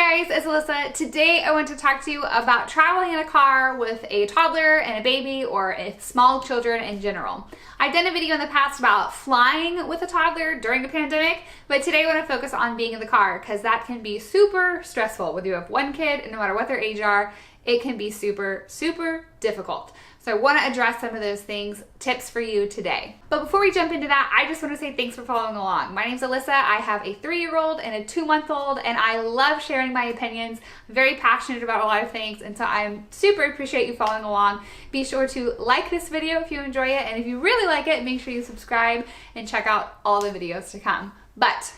Hi guys, it's Alyssa. Today I want to talk to you about traveling in a car with a toddler and a baby or small children in general. I've done a video in the past about flying with a toddler during the pandemic, but today I want to focus on being in the car because that can be super stressful. Whether you have one kid and no matter what their age are, it can be super difficult. So I want to address some of those tips for you today. But before we jump into that, I just want to say thanks for following along. My name's Alyssa. I have a 3-year-old and a 2-month-old, and I love sharing my opinions. I'm very passionate about a lot of things, and so I super appreciate you following along. Be sure to like this video if you enjoy it, and if you really like it, make sure you subscribe and check out all the videos to come. But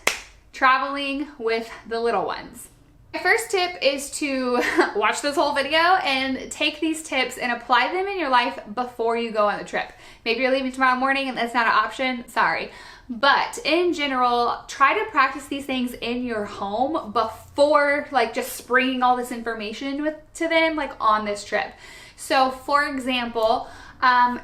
traveling with the little ones. My first tip is to watch this whole video and take these tips and apply them in your life before you go on the trip. Maybe you're leaving tomorrow morning and that's not an option, sorry. But in general, try to practice these things in your home before just springing all this information to them on this trip. So for example,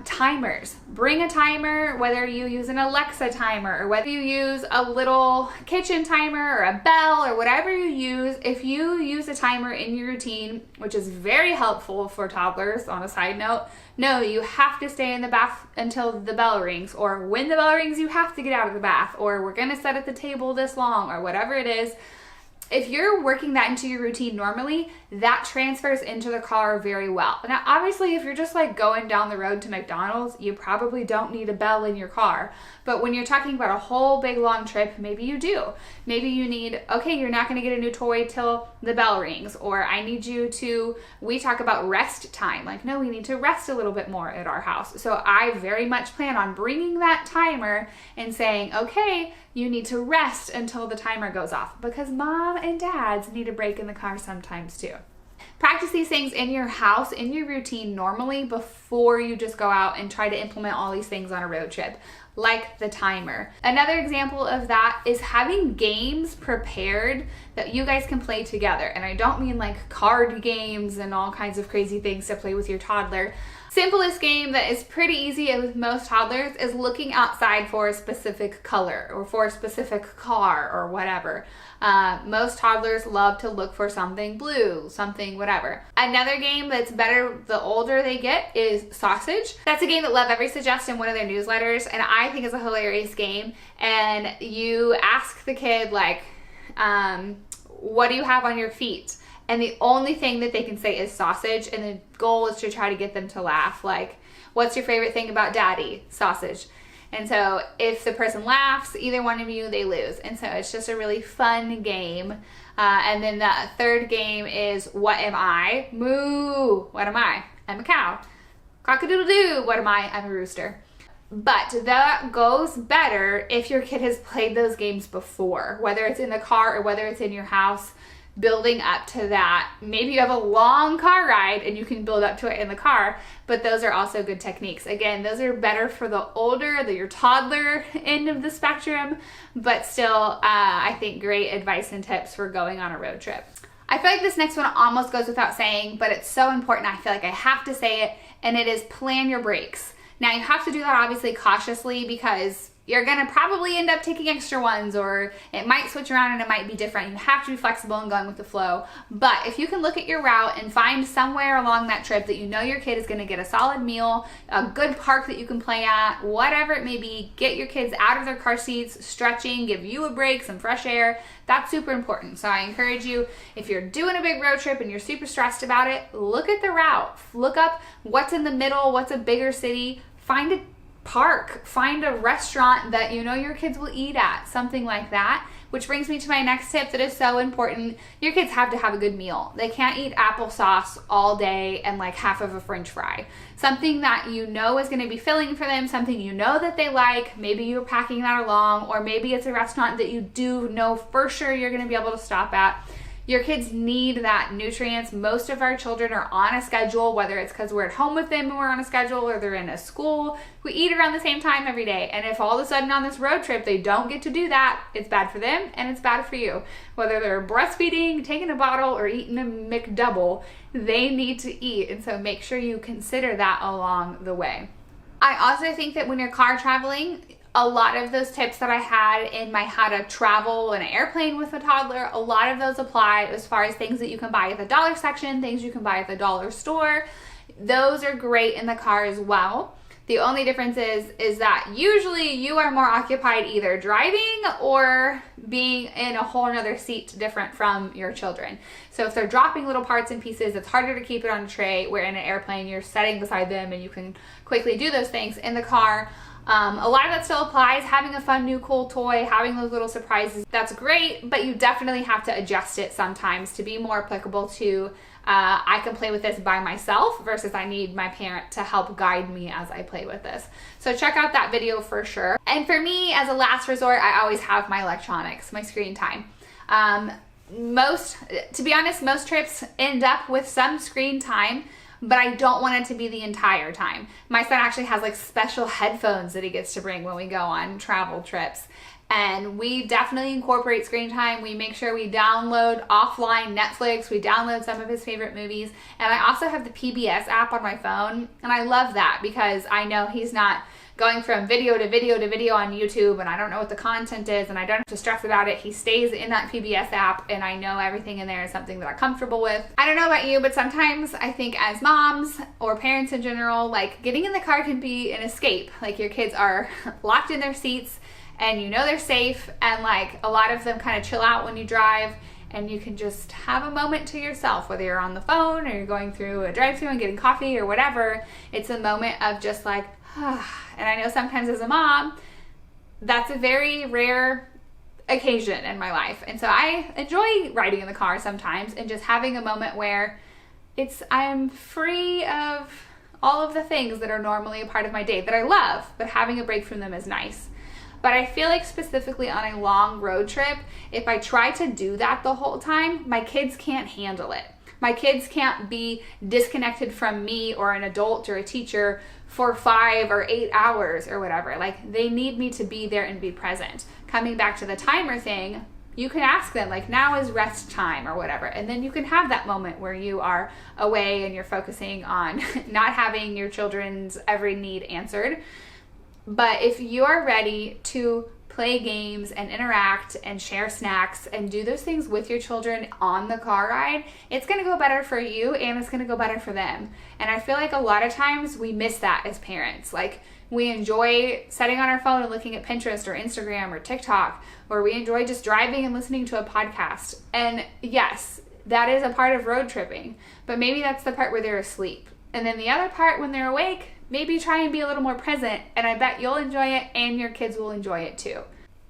timers. Bring a timer, whether you use an Alexa timer or whether you use a little kitchen timer or a bell or whatever you use. If you use a timer in your routine, which is very helpful for toddlers on a side note, no, you have to stay in the bath until the bell rings, or when the bell rings, you have to get out of the bath, or we're gonna sit at the table this long, or whatever it is. If you're working that into your routine normally, that transfers into the car very well. Now, obviously, if you're just going down the road to McDonald's, you probably don't need a bell in your car. But when you're talking about a whole big long trip, maybe you do. Maybe you need, okay, you're not gonna get a new toy till the bell rings, or I need you to, we talk about rest time. No, we need to rest a little bit more at our house. So I very much plan on bringing that timer and saying, okay, you need to rest until the timer goes off, because mom and dads need a break in the car sometimes too. Practice these things in your house, in your routine normally before you just go out and try to implement all these things on a road trip, like the timer. Another example of that is having games prepared that you guys can play together. And I don't mean card games and all kinds of crazy things to play with your toddler. Simplest game that is pretty easy with most toddlers is looking outside for a specific color or for a specific car or whatever. Most toddlers love to look for something blue, something whatever. Another game that's better the older they get is sausage. That's a game that Love Every suggests in one of their newsletters, and I think it's a hilarious game. And you ask the kid what do you have on your feet? And the only thing that they can say is sausage, and the goal is to try to get them to laugh. What's your favorite thing about daddy? Sausage. And so if the person laughs, either one of you, they lose. And so it's just a really fun game. And then the third game is, what am I? Moo, what am I? I'm a cow. Cock-a-doodle-doo, what am I? I'm a rooster. But that goes better if your kid has played those games before, whether it's in the car or whether it's in your house. Building up to that. Maybe you have a long car ride and you can build up to it in the car, but those are also good techniques. Again, those are better for the older, your toddler end of the spectrum, but still, I think great advice and tips for going on a road trip. I feel like this next one almost goes without saying, but it's so important, I feel like I have to say it, and it is plan your breaks. Now, you have to do that obviously cautiously because you're gonna probably end up taking extra ones, or it might switch around and it might be different. You have to be flexible and going with the flow. But if you can look at your route and find somewhere along that trip that you know your kid is gonna get a solid meal, a good park that you can play at, whatever it may be, get your kids out of their car seats, stretching, give you a break, some fresh air. That's super important. So I encourage you, if you're doing a big road trip and you're super stressed about it, look at the route. Look up what's in the middle, what's a bigger city, find a park, find a restaurant that you know your kids will eat at, something like that. Which brings me to my next tip that is so important. Your kids have to have a good meal. They can't eat applesauce all day and half of a French fry. Something that you know is going to be filling for them, something you know that they like. Maybe you're packing that along, or maybe it's a restaurant that you do know for sure you're going to be able to stop at. Your kids need that nutrients. Most of our children are on a schedule, whether it's because we're at home with them and we're on a schedule, or they're in a school. We eat around the same time every day. And if all of a sudden on this road trip they don't get to do that, it's bad for them and it's bad for you. Whether they're breastfeeding, taking a bottle, or eating a McDouble, they need to eat. And so make sure you consider that along the way. I also think that when you're car traveling, A lot of those tips that I had in my how to travel in an airplane with a toddler, a lot of those apply as far as things that you can buy at the dollar section, things you can buy at the dollar store. Those are great in the car as well. The only difference is that usually you are more occupied either driving or being in a whole nother seat different from your children. So if they're dropping little parts and pieces, it's harder to keep it on a tray, where in an airplane you're sitting beside them and you can quickly do those things. In the car, a lot of that still applies. Having a fun new cool toy, having those little surprises, that's great, but you definitely have to adjust it sometimes to be more applicable to I can play with this by myself versus I need my parent to help guide me as I play with this. So check out that video for sure. And for me, as a last resort, I always have my electronics, my screen time. To be honest, most trips end up with some screen time, but I don't want it to be the entire time. My son actually has like special headphones that he gets to bring when we go on travel trips. And we definitely incorporate screen time. We make sure we download offline Netflix. We download some of his favorite movies. And I also have the PBS app on my phone. And I love that because I know he's not going from video to video to video on YouTube, and I don't know what the content is, and I don't have to stress about it. He stays in that PBS app, and I know everything in there is something that I'm comfortable with. I don't know about you, but sometimes I think as moms or parents in general, like getting in the car can be an escape. Like your kids are locked in their seats and you know they're safe, and like a lot of them kind of chill out when you drive, and you can just have a moment to yourself, whether you're on the phone or you're going through a drive-thru and getting coffee or whatever. It's a moment of just like, and I know sometimes as a mom, that's a very rare occasion in my life. And so I enjoy riding in the car sometimes and just having a moment where I'm free of all of the things that are normally a part of my day that I love, but having a break from them is nice. But I feel like specifically on a long road trip, if I try to do that the whole time, my kids can't handle it. My kids can't be disconnected from me or an adult or a teacher for 5 or 8 hours or whatever. Like they need me to be there and be present. Coming back to the timer thing, you can ask them like, now is rest time or whatever. And then you can have that moment where you are away and you're focusing on not having your children's every need answered. But if you're ready to play games and interact and share snacks and do those things with your children on the car ride, it's going to go better for you and it's going to go better for them. And I feel like a lot of times we miss that as parents. Like we enjoy sitting on our phone and looking at Pinterest or Instagram or TikTok, or we enjoy just driving and listening to a podcast. And yes, that is a part of road tripping, but maybe that's the part where they're asleep. And then the other part when they're awake, maybe try and be a little more present, and I bet you'll enjoy it and your kids will enjoy it too.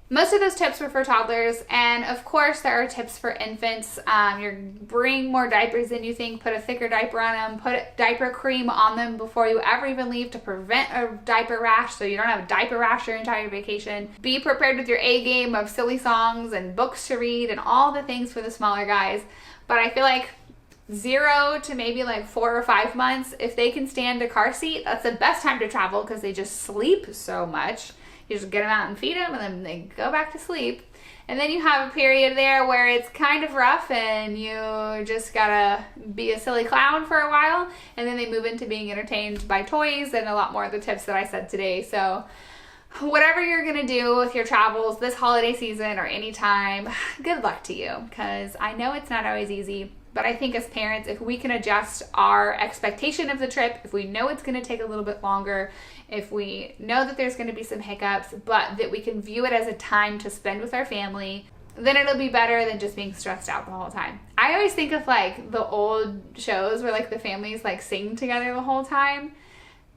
Most of those tips were for toddlers, and of course there are tips for infants. You're bring more diapers than you think, put a thicker diaper on them, put diaper cream on them before you ever even leave to prevent a diaper rash so you don't have a diaper rash your entire vacation. Be prepared with your A game of silly songs and books to read and all the things for the smaller guys. But I feel like 0 to maybe like 4 or 5 months, if they can stand a car seat, that's the best time to travel because they just sleep so much. You just get them out and feed them and then they go back to sleep. And then you have a period there where it's kind of rough and you just gotta be a silly clown for a while, and then they move into being entertained by toys and a lot more of the tips that I said today. So whatever you're gonna do with your travels this holiday season or anytime, good luck to you, because I know it's not always easy. But I think as parents, if we can adjust our expectation of the trip, if we know it's going to take a little bit longer, if we know that there's going to be some hiccups, but that we can view it as a time to spend with our family, then it'll be better than just being stressed out the whole time. I always think of like the old shows where like the families like sing together the whole time.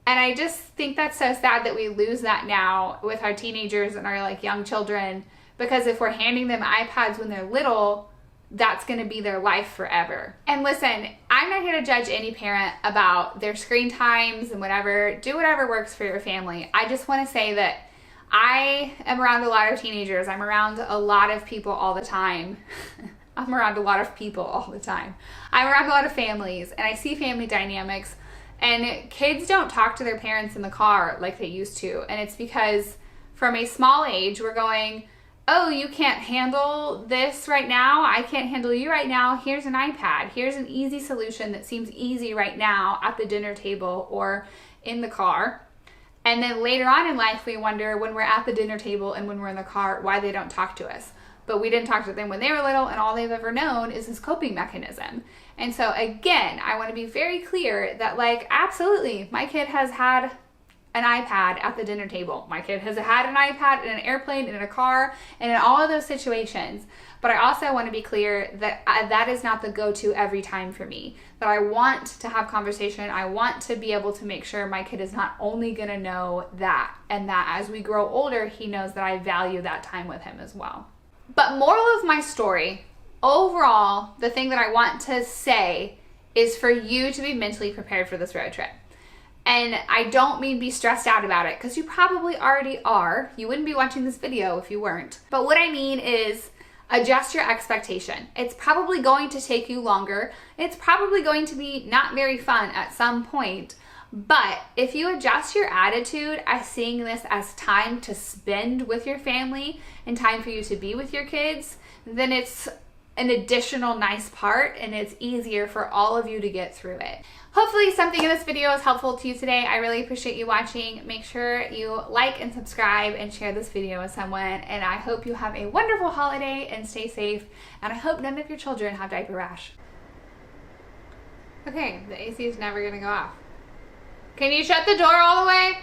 And I just think that's so sad that we lose that now with our teenagers and our like young children, because if we're handing them iPads when they're little, that's going to be their life forever. And listen, I'm not here to judge any parent about their screen times and whatever. Do whatever works for your family. I just want to say that I am around a lot of teenagers. I'm around a lot of people all the time. I'm around a lot of people all the time. I'm around a lot of families, and I see family dynamics, and kids don't talk to their parents in the car like they used to. And it's because from a small age, we're going, oh, you can't handle this right now. I can't handle you right now. Here's an iPad. Here's an easy solution that seems easy right now at the dinner table or in the car. And then later on in life, we wonder when we're at the dinner table and when we're in the car, why they don't talk to us. But we didn't talk to them when they were little, and all they've ever known is this coping mechanism. And so again, I want to be very clear that, like, absolutely, my kid has had an iPad at the dinner table. My kid has had an iPad in an airplane, in a car, and in all of those situations. But I also want to be clear that that is not the go-to every time for me. That I want to have conversation. I want to be able to make sure my kid is not only going to know that, and that as we grow older, he knows that I value that time with him as well. But moral of my story, overall, the thing that I want to say is for you to be mentally prepared for this road trip. And I don't mean be stressed out about it, because you probably already are. You wouldn't be watching this video if you weren't. But what I mean is adjust your expectation. It's probably going to take you longer. It's probably going to be not very fun at some point. But if you adjust your attitude as seeing this as time to spend with your family and time for you to be with your kids, then it's an additional nice part, and it's easier for all of you to get through it. Hopefully something in this video is helpful to you today. I really appreciate you watching. Make sure you like and subscribe and share this video with someone. And I hope you have a wonderful holiday and stay safe. And I hope none of your children have diaper rash. Okay, the AC is never gonna go off. Can you shut the door all the way?